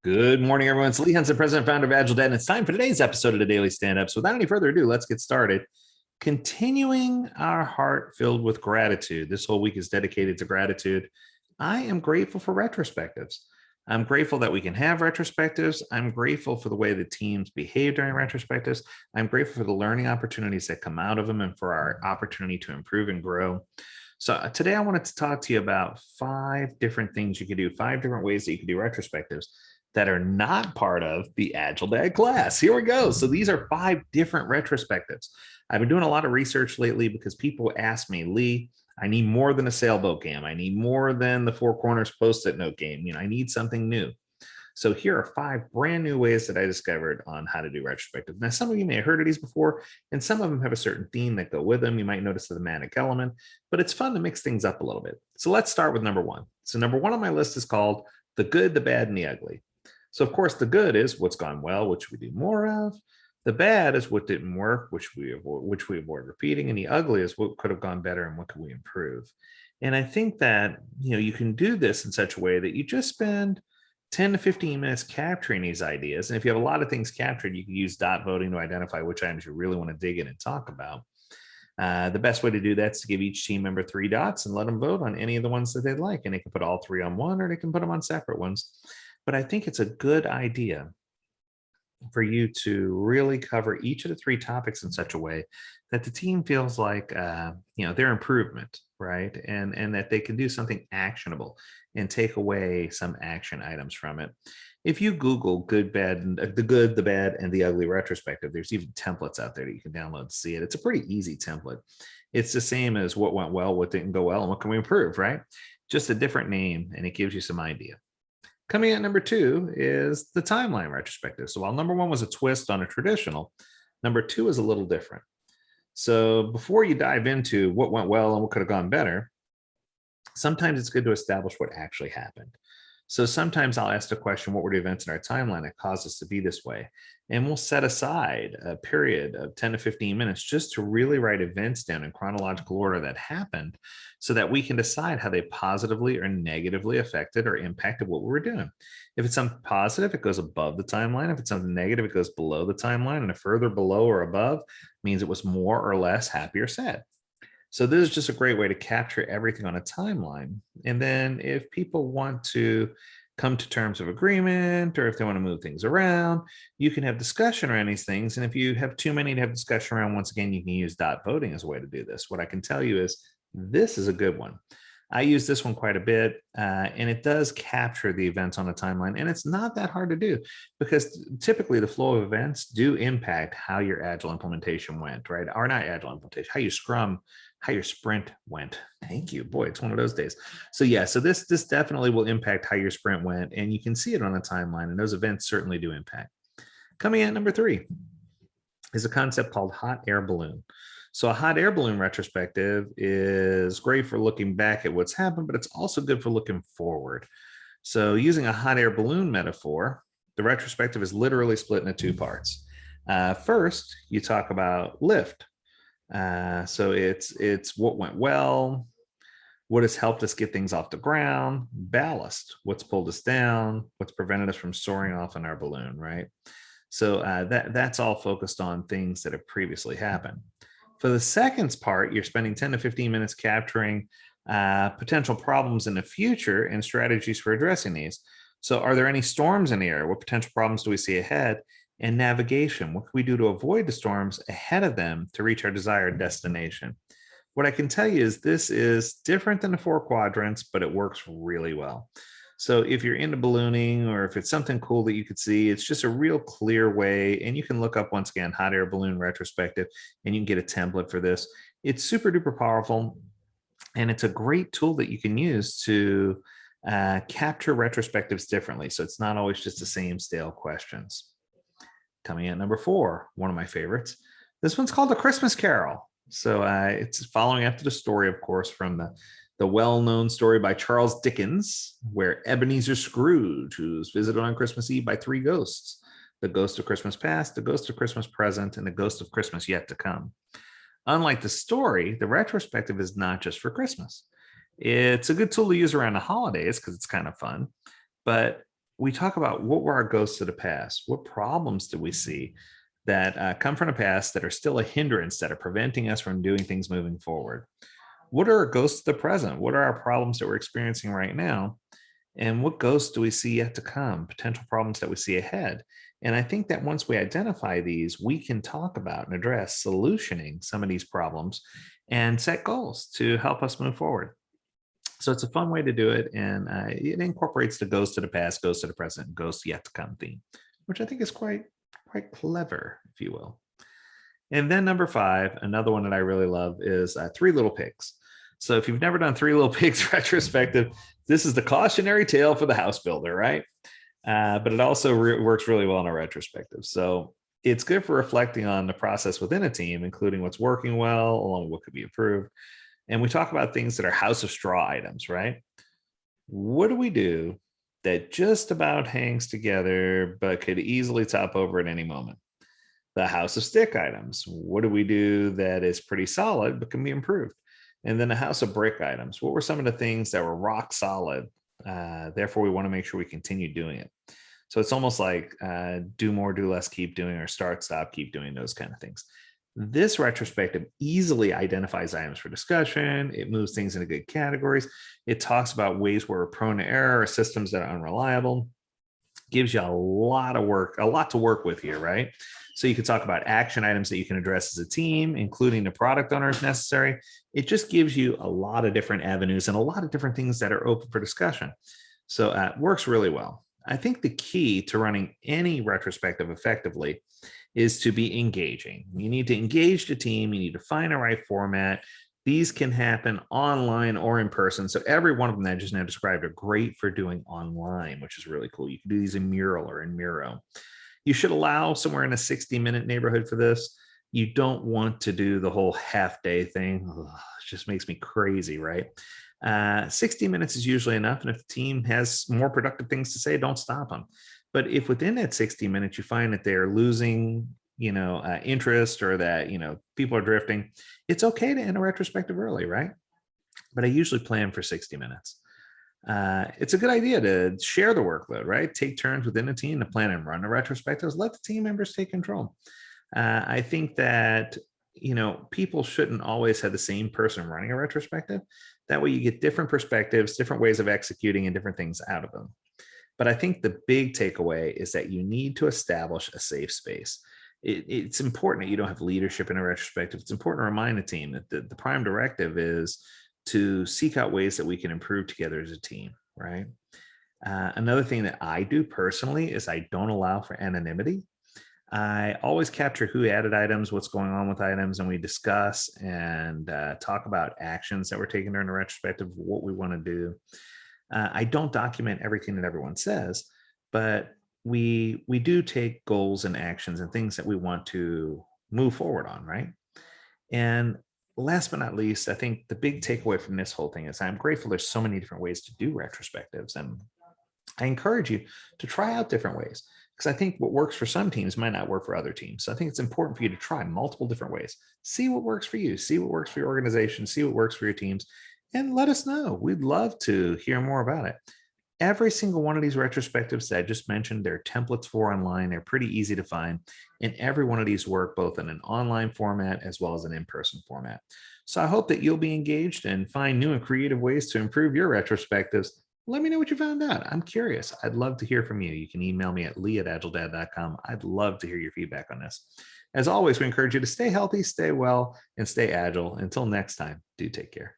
Good morning, everyone. It's Lee Hansen, president and founder of Agiledad, and it's time for today's episode of the Daily Stand-Up. So without any further ado, let's get started. Continuing our heart filled with gratitude. This whole week is dedicated to gratitude. I am grateful for retrospectives. I'm grateful that we can have retrospectives. I'm grateful for the way the teams behave during retrospectives. I'm grateful for the learning opportunities that come out of them and for our opportunity to improve and grow. So today I wanted to talk to you about 5 different things you can do, 5 different ways that you can do retrospectives that are not part of the Agiledad class. Here we go. So these are 5 different retrospectives. I've been doing a lot of research lately because people ask me, Lee, I need more than a sailboat game. I need more than the Four Corners Post-it note game. I need something new. So here are 5 brand new ways that I discovered on how to do retrospective. Now, some of you may have heard of these before, and some of them have a certain theme that go with them. You might notice the thematic element, but it's fun to mix things up a little bit. So let's start with number 1. So number 1 on my list is called The Good, the Bad, and the Ugly. So of course, the good is what's gone well, which we do more of. The bad is what didn't work, which we avoid repeating, and the ugly is what could have gone better and what could we improve. And I think that you can do this in such a way that you just spend 10 to 15 minutes capturing these ideas. And if you have a lot of things captured, you can use dot voting to identify which items you really want to dig in and talk about. The best way to do that is to give each team member 3 dots and let them vote on any of the ones that they'd like. And they can put all 3 on one, or they can put them on separate ones. But I think it's a good idea for you to really cover each of the 3 topics in such a way that the team feels like their improvement, right? And that they can do something actionable and take away some action items from it. If you Google good, bad, and the good, the bad, and the ugly retrospective, there's even templates out there that you can download to see it. It's a pretty easy template. It's the same as what went well, what didn't go well, and what can we improve, right? Just a different name, and it gives you some idea. Coming at number 2 is the timeline retrospective. So while number 1 was a twist on a traditional, number 2 is a little different. So before you dive into what went well and what could have gone better, sometimes it's good to establish what actually happened. So sometimes I'll ask the question, what were the events in our timeline that caused us to be this way? And we'll set aside a period of 10 to 15 minutes just to really write events down in chronological order that happened so that we can decide how they positively or negatively affected or impacted what we were doing. If it's something positive, it goes above the timeline. If it's something negative, it goes below the timeline. And a further below or above means it was more or less happy or sad. So this is just a great way to capture everything on a timeline. And then if people want to come to terms of agreement, or if they want to move things around, you can have discussion around these things. And if you have too many to have discussion around, once again, you can use dot voting as a way to do this. What I can tell you is this is a good one. I use this one quite a bit, and it does capture the events on a timeline. And it's not that hard to do because typically the flow of events do impact how your agile implementation went, right? Or not agile implementation, how you scrum, how your sprint went. Thank you. Boy, it's one of those days. So yeah, so this definitely will impact how your sprint went, and you can see it on a timeline, and those events certainly do impact. Coming at number 3 is a concept called hot air balloon. So a hot air balloon retrospective is great for looking back at what's happened, but it's also good for looking forward. So using a hot air balloon metaphor, the retrospective is literally split into 2 parts. First, you talk about lift. So it's what went well, what has helped us get things off the ground, ballast, what's pulled us down, what's prevented us from soaring off in our balloon, right? So that's all focused on things that have previously happened. For the second part, you're spending 10 to 15 minutes capturing potential problems in the future and strategies for addressing these. So are there any storms in the air? What potential problems do we see ahead? And navigation, what can we do to avoid the storms ahead of them to reach our desired destination? What I can tell you is this is different than the 4 quadrants, but it works really well. So if you're into ballooning, or if it's something cool that you could see, it's just a real clear way. And you can look up, once again, hot air balloon retrospective, and you can get a template for this. It's super duper powerful. And it's a great tool that you can use to capture retrospectives differently. So it's not always just the same stale questions. Coming in number 4, one of my favorites. This one's called The Christmas Carol. So it's following after the story, of course, from the well-known story by Charles Dickens, where Ebenezer Scrooge, who's visited on Christmas Eve by 3 ghosts: the ghost of Christmas past, the ghost of Christmas present, and the ghost of Christmas yet to come. Unlike the story, the retrospective is not just for Christmas. It's a good tool to use around the holidays because it's kind of fun, but we talk about what were our ghosts of the past? What problems do we see that come from the past that are still a hindrance that are preventing us from doing things moving forward? What are our ghosts of the present? What are our problems that we're experiencing right now? And what ghosts do we see yet to come? Potential problems that we see ahead. And I think that once we identify these, we can talk about and address solutioning some of these problems and set goals to help us move forward. So it's a fun way to do it. And it incorporates the ghost of the past, ghost of the present, ghost yet to come theme, which I think is quite clever, if you will. And then number 5, another one that I really love is Three Little Pigs. So if you've never done Three Little Pigs retrospective, this is the cautionary tale for the house builder, right? But it also works really well in a retrospective. So it's good for reflecting on the process within a team, including what's working well, along with what could be improved. And we talk about things that are house of straw items, right? What do we do that just about hangs together, but could easily top over at any moment? The house of stick items. What do we do that is pretty solid, but can be improved? And then the house of brick items. What were some of the things that were rock solid? Therefore, we want to make sure we continue doing it. So it's almost like do more, do less, keep doing, or start, stop, keep doing, those kind of things. This retrospective easily identifies items for discussion. It moves things into good categories. It talks about ways where we're prone to error or systems that are unreliable. Gives you a lot to work with here, right? So you can talk about action items that you can address as a team, including the product owner if necessary. It just gives you a lot of different avenues and a lot of different things that are open for discussion. So it works really well. I think the key to running any retrospective effectively is to be engaging. You need to engage the team. You need to find the right format. These can happen online or in person. So every one of them that I just now described are great for doing online, which is really cool. You can do these in Mural or in Miro. You should allow somewhere in a 60-minute neighborhood for this. You don't want to do the whole half-day thing. Ugh, it just makes me crazy, right? 60 minutes is usually enough. And if the team has more productive things to say, don't stop them. But if within that 60 minutes you find that they're losing interest, or that people are drifting, it's okay to end a retrospective early, right? But I usually plan for 60 minutes. It's a good idea to share the workload, right? Take turns within a team to plan and run the retrospectives. Let the team members take control. I think that people shouldn't always have the same person running a retrospective. That way you get different perspectives, different ways of executing, and different things out of them. But I think the big takeaway is that you need to establish a safe space. It's important that you don't have leadership in a retrospective. It's important to remind the team that the prime directive is to seek out ways that we can improve together as a team, right? Another thing that I do personally is I don't allow for anonymity. I always capture who added items, what's going on with items, and we discuss and talk about actions that we're taking during the retrospective, what we want to do. I don't document everything that everyone says, but we do take goals and actions and things that we want to move forward on, right? And last but not least, I think the big takeaway from this whole thing is I'm grateful there's so many different ways to do retrospectives. And I encourage you to try out different ways, because I think what works for some teams might not work for other teams. So I think it's important for you to try multiple different ways. See what works for you, see what works for your organization, see what works for your teams, and let us know. We'd love to hear more about it. Every single one of these retrospectives that I just mentioned, there are templates for online. They're pretty easy to find. And every one of these work both in an online format as well as an in-person format. So I hope that you'll be engaged and find new and creative ways to improve your retrospectives. Let me know what you found out. I'm curious. I'd love to hear from you. You can email me at lee@agiledad.com. I'd love to hear your feedback on this. As always, we encourage you to stay healthy, stay well, and stay agile. Until next time, do take care.